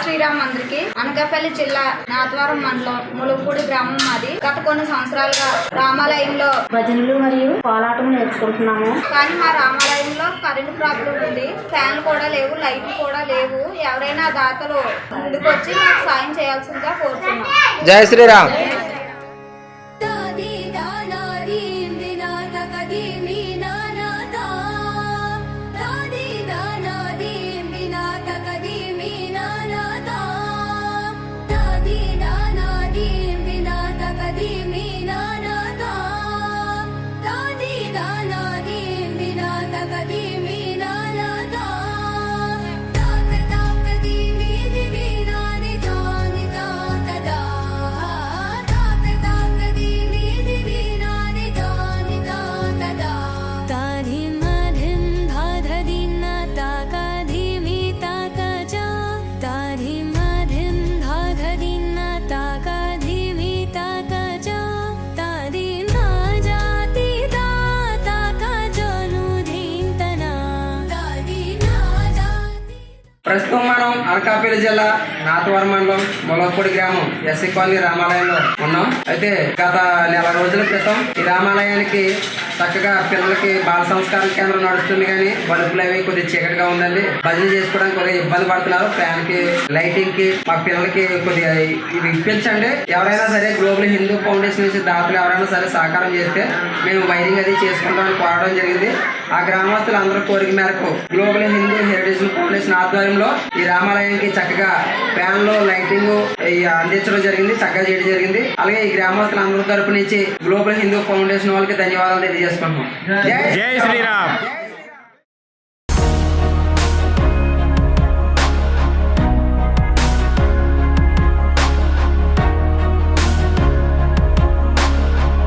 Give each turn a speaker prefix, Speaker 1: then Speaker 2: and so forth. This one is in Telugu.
Speaker 1: శ్రీరామ్ అందరికి. అనకాపల్లి జిల్లా నాతవరం మండలం ములుగుపూడి గ్రామం మాది. గత కొన్ని సంవత్సరాలుగా రామాలయంలో
Speaker 2: భజనలు మరియు కోలాటం నేర్చుకుంటున్నాము.
Speaker 1: కానీ మా రామాలయంలో కరెంట్ ప్రాబ్లం ఉంది. ఫ్యాన్లు కూడా లేవు, లైట్లు కూడా లేవు. ఎవరైనా దాతలు ముందుకొచ్చి మాకు సాయం చేయాల్సిందిగా కోరుతున్నాం.
Speaker 3: జై శ్రీరామ్. ప్రస్తుతం మనం అనకాపల్లి జిల్లా నాతవరం మండలం ములగపూడి గ్రామం ఎస్సీ కాలనీ రామాలయంలో ఉన్నాం. అయితే గత నెల రోజుల క్రితం ఈ రామాలయానికి చక్కగా పిల్లలకి బాల సంస్కార కేంద్రం నడుస్తుంది, కానీ బల్బులు అవి కొద్దిగా చీకటిగా ఉందండి. భజన చేసుకోవడానికి కొద్దిగా ఇబ్బంది పడుతున్నారు. ఫ్యాన్ కి, లైటింగ్ కి మా పిల్లలకి కొద్దిగా ఇవి ఇప్పించండి. ఎవరైనా సరే గ్లోబల్ హిందూ ఫౌండేషన్ నుంచి దాతలు ఎవరైనా సరే సహకారం చేస్తే మేము వైరింగ్ అది చేసుకుంటామని కోరడం జరిగింది. ఆ గ్రామస్తులు అందరూ కోరిక మేరకు గ్లోబల్ హిందూ హెరిటేజ్ ఫౌండేషన్ ఆధ్వర్యంలో ఈ రామాలయానికి చక్కగా ఫ్యాన్లు, లైటింగ్ అందించడం జరిగింది, చక్కగా చేయడం జరిగింది. అలాగే ఈ గ్రామస్తులు అందరి తరపు నుంచి గ్లోబల్ హిందూ ఫౌండేషన్ వాళ్ళకి ధన్యవాదాలు తెలియజేసుకుంటున్నాం. జై శ్రీరామ్.